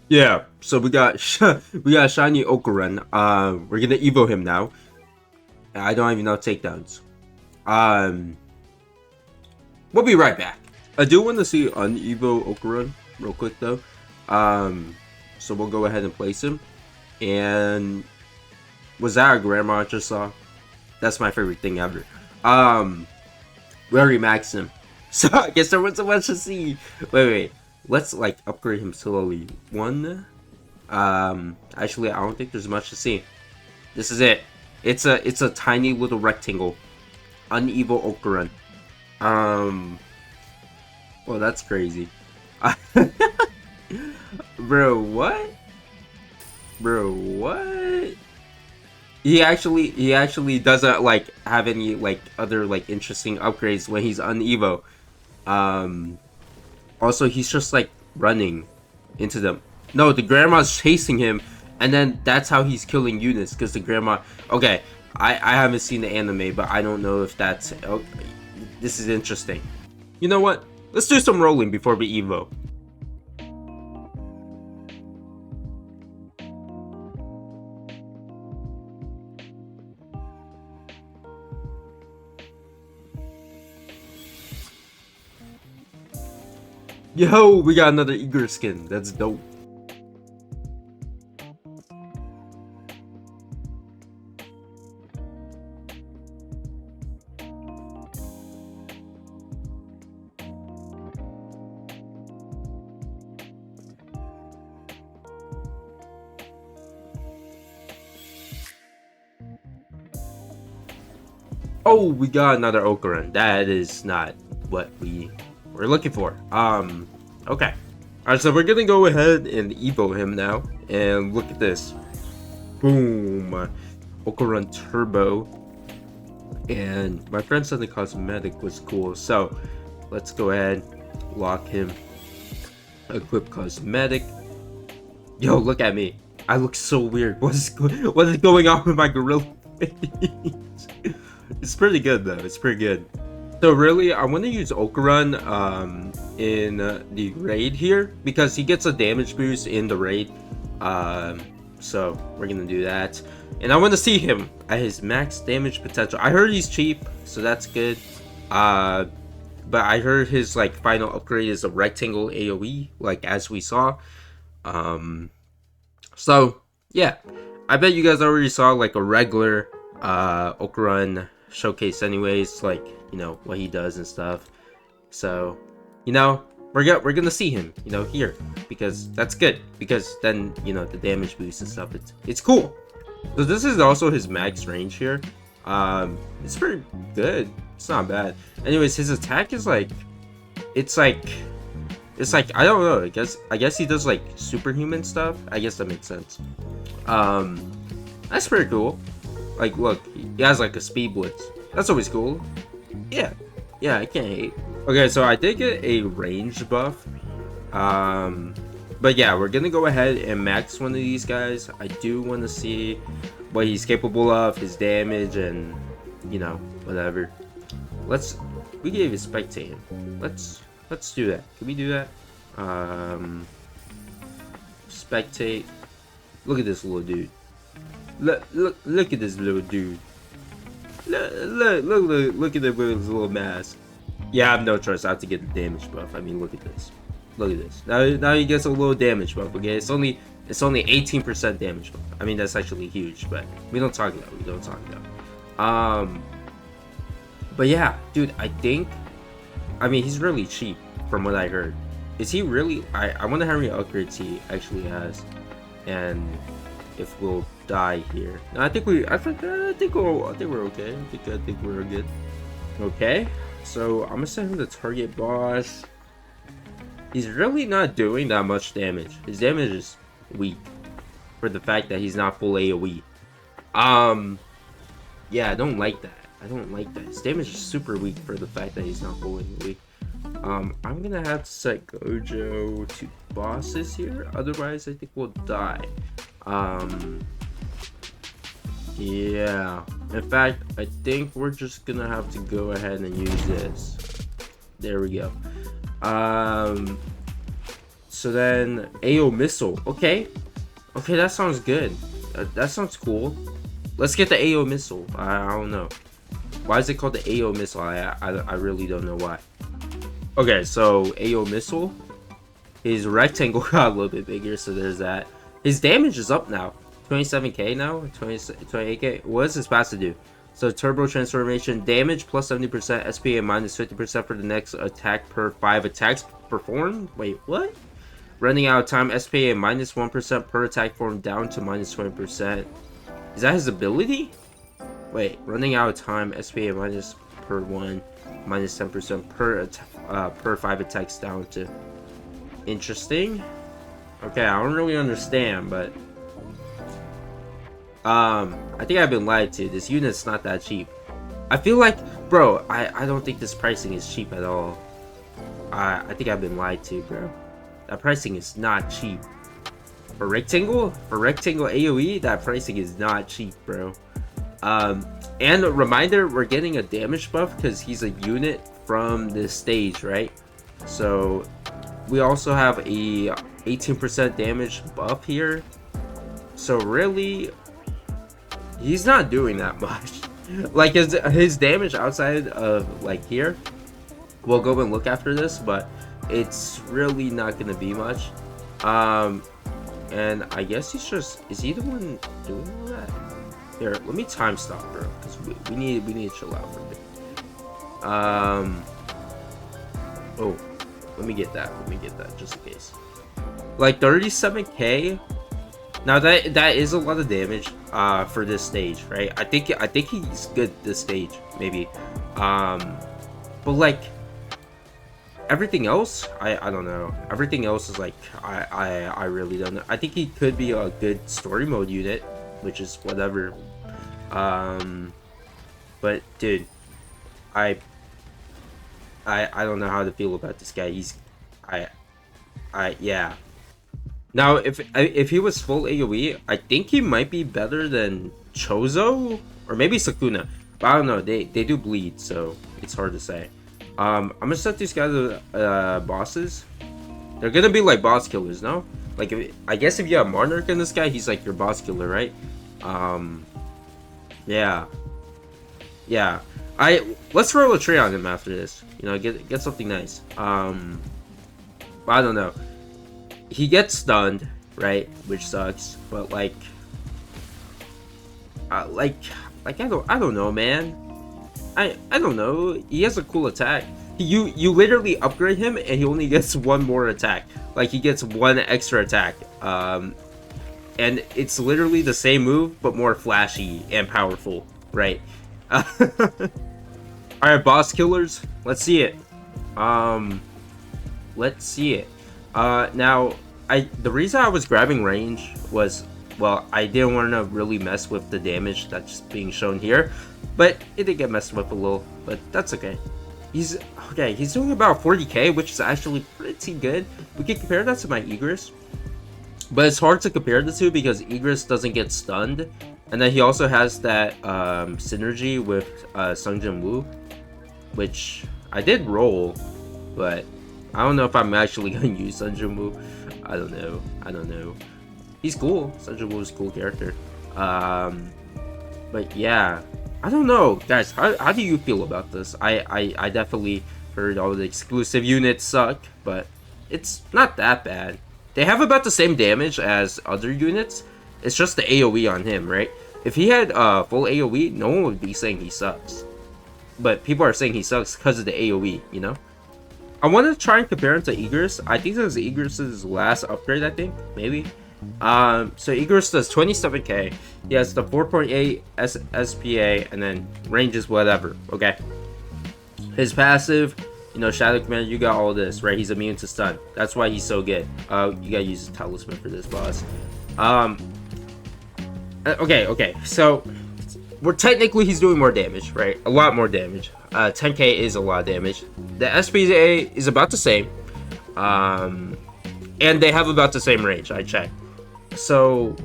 Yeah, so we got we got shiny Okorun. We're gonna evo him now. I don't even know takedowns. Um, we'll be right back. I do want to see Unevo Okorun real quick though. Um, so we'll go ahead and place him. And was that a grandma I just saw? That's my favorite thing ever. We already maxed him, so I guess there wasn't much to see. Wait. Let's like upgrade him slowly. One. Actually, I don't think there's much to see. This is it. It's a tiny little rectangle. Unevo Okorun. Well, that's crazy. Bro, what? Bro, what? He actually doesn't like have any like other like interesting upgrades when he's unevo. Also he's just like running into them. No, the grandma's chasing him, and then that's how he's killing Eunice because the grandma. Okay, I haven't seen the anime, but I don't know if that's. Oh, this is interesting. You know what? Let's do some rolling before we evo. Yo, we got another Eager skin. That's dope. Oh, we got another Okorun. That is not what we were looking for. Okay. Alright, so we're gonna go ahead and evo him now. And look at this. Boom. Okorun Turbo. And my friend said the cosmetic was cool. So, let's go ahead, lock him. Equip cosmetic. Yo, look at me. I look so weird. What is going on with my gorilla face? It's pretty good though. It's pretty good. So really, I want to use Okorun in the raid here because he gets a damage boost in the raid. So we're gonna do that, and I want to see him at his max damage potential. I heard he's cheap, so that's good. But I heard his like final upgrade is a rectangle AOE, like as we saw. So yeah, I bet you guys already saw like a regular Okorun showcase anyways, like you know what he does and stuff. So you know we're gonna see him, you know, here because that's good because then you know the damage boost and stuff. It's cool. So this is also his max range here. It's pretty good. It's not bad. Anyways, his attack is like it's like I don't know. I guess he does like superhuman stuff. I guess that makes sense. That's pretty cool. Like, look, he has like a speed blitz. That's always cool. Yeah, I can't hate. Okay, so I did get a range buff. But yeah, we're gonna go ahead and max one of these guys. I do want to see what he's capable of, his damage, and you know whatever. We gave his spectate. Let's do that. Can we do that? Spectate. Look at this little dude. Look at this little dude. Look at him with his little mask. Yeah, I have no choice. I have to get the damage buff. I mean, look at this. Look at this. Now he gets a little damage buff. Okay, it's only 18% damage buff. I mean, that's actually huge, but we don't talk about. We don't talk about. But yeah, dude, I mean, he's really cheap from what I heard. Is he really? I wonder how many upgrades he actually has, and if we'll die here. No, I think we're okay. I think we're good. Okay, so I'm gonna send him the target boss. He's really not doing that much damage. His damage is weak for the fact that he's not full AOE. Yeah, I don't like that. His damage is super weak for the fact that he's not full AOE. I'm gonna have to set Gojo to bosses here, otherwise I think we'll die. Yeah, in fact I think we're just gonna have to go ahead and use this. There we go. So then AO missile. Okay, that sounds good. That sounds cool. Let's get the AO missile. I don't know. Why is it called the AO missile? I really don't know why. Okay, so AO missile. His rectangle got a little bit bigger, so there's that. His damage is up now. 27k now, 28k. What does his passive do? So turbo transformation, damage plus 70%, SPA minus 50% for the next attack per 5 attacks performed. Wait, what? Running out of time, SPA minus 1% per attack form down to minus 20%. Is that his ability? Wait, running out of time, SPA minus per 1, minus 10% per 5 attacks down to. Interesting. Okay, I don't really understand, but I think I've been lied to. This unit's not that cheap. I feel like, bro, I don't think this pricing is cheap at all. I think I've been lied to, bro. That pricing is not cheap. For rectangle AoE, that pricing is not cheap, bro. And a reminder, we're getting a damage buff because he's a unit from this stage, right? So we also have a 18% damage buff here. So really, he's not doing that much. Like his damage outside of like here, we'll go and look after this, but it's really not gonna be much. And I guess he's just, is he the one doing all that? Here, let me time stop, bro, because we need to chill out for a bit. Oh, let me get that just in case. Like 37k. Now that is a lot of damage for this stage, right? I think he's good this stage, maybe. But like everything else, I don't know. Everything else is like I really don't know. I think he could be a good story mode unit, which is whatever. But dude, I don't know how to feel about this guy. Yeah. Now, if he was full AoE, I think he might be better than Chozo or maybe Sakuna. But I don't know. They do bleed, so it's hard to say. I'm gonna set these guys as bosses. They're gonna be like boss killers, no? Like, I guess if you have Monarch in this guy, he's like your boss killer, right? Yeah. Let's roll a tree on him after this. You know, get something nice. I don't know. He gets stunned, right? Which sucks. But like I don't know, man. I don't know. He has a cool attack. You literally upgrade him and he only gets one more attack. Like, he gets one extra attack. And it's literally the same move but more flashy and powerful, right? Alright, boss killers. Let's see it. Let's see it. Now, the reason I was grabbing range was, well, I didn't want to really mess with the damage that's being shown here, but it did get messed with a little, but that's okay. He's doing about 40k, which is actually pretty good. We can compare that to my Egress, but it's hard to compare the two because Egress doesn't get stunned, and then he also has that synergy with Sungjin Woo, which I did roll, but I don't know if I'm actually going to use Sungjin Woo. I don't know. He's cool. Sungjin Woo is a cool character. But yeah, I don't know, guys. How do you feel about this? I definitely heard all the exclusive units suck, but it's not that bad. They have about the same damage as other units. It's just the AoE on him, right? If he had full AoE, no one would be saying he sucks. But people are saying he sucks because of the AoE, you know? I want to try and compare him to Egress. I think this is Egress's last upgrade, I think. Maybe. So Egress does 27k. He has the 4.8 SPA, and then range is whatever, okay? His passive, you know, Shadow Commander, you got all this, right? He's immune to stun. That's why he's so good. You gotta use Talisman for this boss. Okay, so we're technically, he's doing more damage, right? A lot more damage. 10k is a lot of damage. The SPA is about the same. And they have about the same range, I checked. So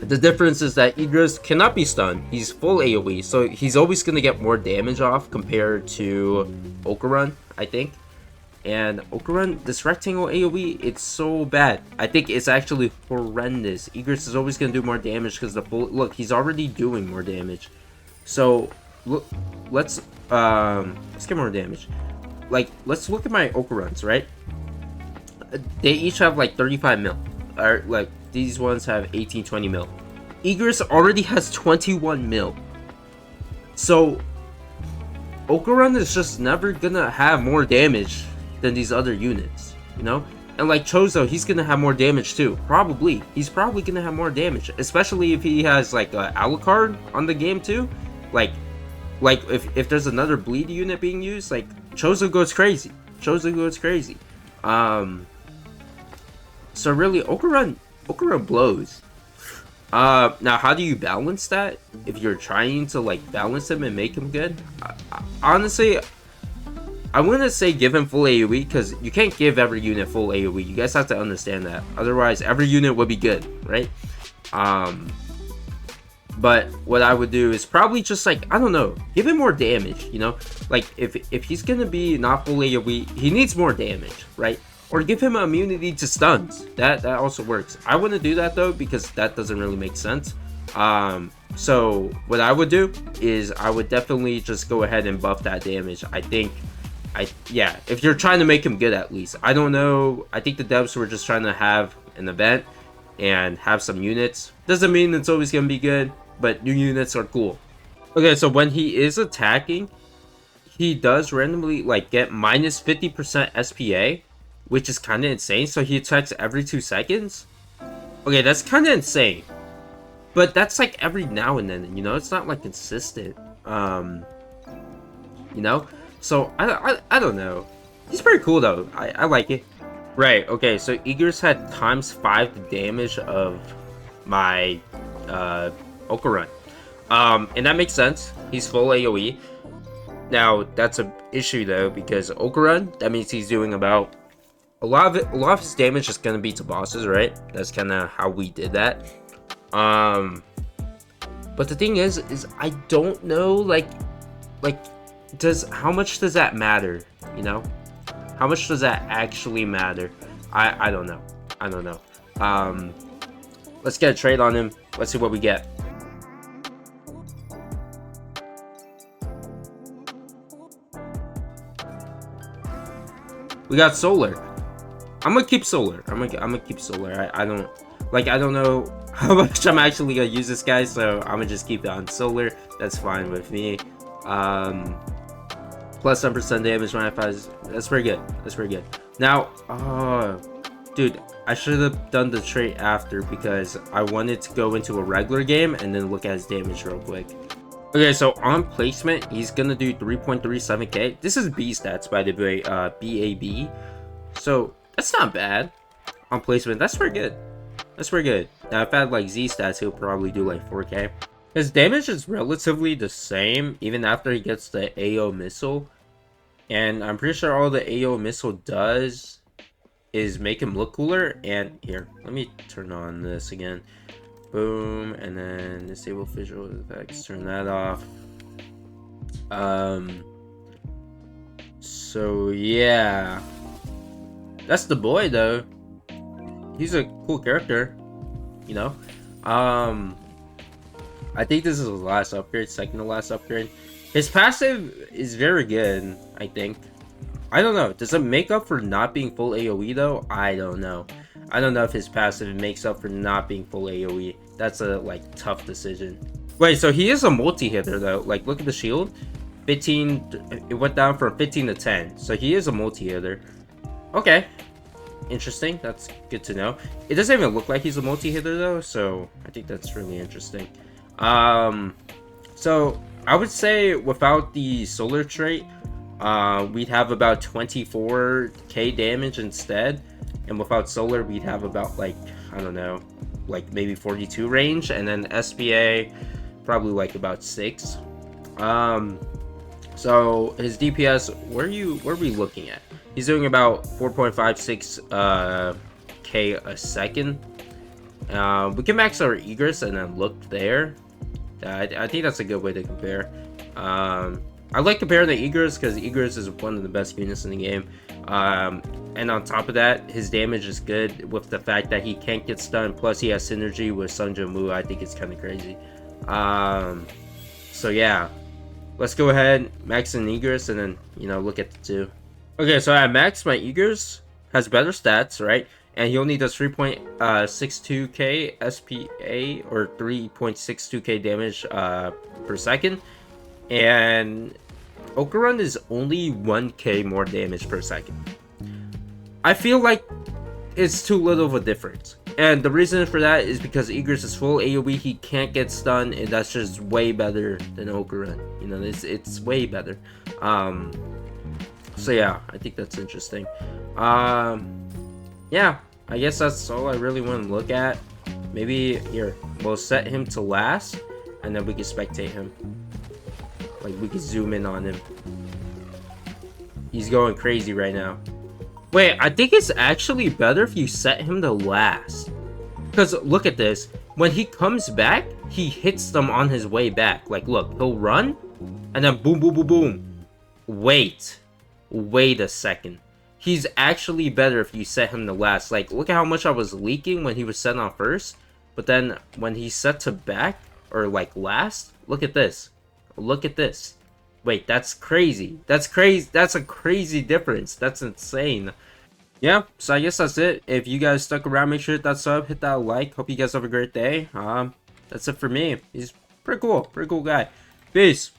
the difference is that Egress cannot be stunned. He's full AoE, so he's always going to get more damage off compared to Okorun, I think. And Okorun, this rectangle AoE, it's so bad. I think it's actually horrendous. Egress is always going to do more damage because the bullet... Look, he's already doing more damage. So, look, let's get more damage. Like, let's look at my Okoruns, right? They each have like 35 mil. Or, like, these ones have 18, 20 mil. Egress already has 21 mil. So, Okorun is just never gonna have more damage than these other units, you know? And like Chozo, he's gonna have more damage too. Probably. He's probably gonna have more damage. Especially if he has like a Alucard on the game too. Like if there's another bleed unit being used, like Chozo goes crazy. Chozo goes crazy. So really Okorun blows. Now how do you balance that? If you're trying to like balance him and make him good? Honestly, I wouldn't say give him full AoE because you can't give every unit full AoE. You guys have to understand that. Otherwise, every unit would be good, right? But what I would do is probably just like, I don't know, give him more damage, you know? Like if he's gonna be not full AoE, he needs more damage, right? Or give him immunity to stuns. That also works. I wouldn't do that though because that doesn't really make sense. So what I would do is I would definitely just go ahead and buff that damage. Yeah, if you're trying to make him good at least. I don't know. I think the devs were just trying to have an event and have some units. Doesn't mean it's always going to be good, but new units are cool. Okay, so when he is attacking, he does randomly like get minus 50% SPA, which is kind of insane. So he attacks every 2 seconds. Okay, that's kind of insane. But that's like every now and then, you know? It's not like consistent. You know? So, I don't know. He's pretty cool, though. I like it. Right, okay. So, Egress had ×5 the damage of my Okorun. And that makes sense. He's full AoE. Now, that's an issue, though, because Okorun, that means he's doing about... A lot of his damage is going to be to bosses, right? That's kind of how we did that. But the thing is I don't know, like how much does that matter, you know? How much does that actually matter? I don't know. Let's get a trade on him. Let's see what we get. We got Solar. I'm gonna keep Solar. I'm gonna keep Solar. I don't know how much I'm actually gonna use this guy, so I'm gonna just keep it on Solar. That's fine with me. Plus 10% damage modifiers. That's pretty good. That's pretty good. Now, dude, I should have done the trait after because I wanted to go into a regular game and then look at his damage real quick. Okay, so on placement, he's gonna do 3.37k. This is B stats, by the way, BAB. So that's not bad. On placement, that's pretty good. That's pretty good. Now, if I had like Z stats, he'll probably do like 4k. His damage is relatively the same, even after he gets the AO missile. And I'm pretty sure all the AO missile does is make him look cooler. And here, let me turn on this again. Boom, and then disable visual effects, turn that off. So yeah. That's the boy though. He's a cool character, you know. I think this is his last upgrade, second to last upgrade. His passive is very good, I think. I don't know. Does it make up for not being full AoE though? I don't know. I don't know if his passive makes up for not being full AoE. That's a like tough decision. Wait, so he is a multi-hitter though. Like look at the shield. 15, it went down from 15 to 10. So he is a multi-hitter. Okay. Interesting. That's good to know. It doesn't even look like he's a multi-hitter though, so I think that's really interesting. So I would say without the solar trait, we'd have about 24k damage instead, and without solar we'd have about like, I don't know, like maybe 42 range, and then SPA probably like about 6. So his DPS, where are we looking at? He's doing about 4.56 k a second. We can max our Egress and then look there. I think that's a good way to compare. I like comparing the Egress because Egress is one of the best units in the game. And on top of that, his damage is good with the fact that he can't get stunned. Plus, he has synergy with Sun Mu. I think it's kind of crazy. So yeah, let's go ahead, max an Egress, and then look at the two. Okay, so I maxed my Egress. Has better stats, right? And he only does 3.62k SPA or 3.62k damage per second. And Okorun is only 1k more damage per second. I feel like it's too little of a difference. And the reason for that is because Egress is full AoE, he can't get stunned, and that's just way better than Okorun. It's way better. So yeah, I think that's interesting. Yeah, I guess that's all I really want to look at. Maybe here, we'll set him to last, and then we can spectate him. Like, we can zoom in on him. He's going crazy right now. Wait, I think it's actually better if you set him to last. Because look at this. When he comes back, he hits them on his way back. Like, look, he'll run, and then boom, boom, boom, boom. Wait a second. He's actually better if you set him to last. Like, look at how much I was leaking when he was set on first. But then when he's set to back, or like last, look at this. Look at this. Wait, that's crazy. That's crazy. That's a crazy difference. That's insane. Yeah, so I guess that's it. If you guys stuck around, make sure to hit that sub, hit that like. Hope you guys have a great day. That's it for me. He's pretty cool guy. Peace.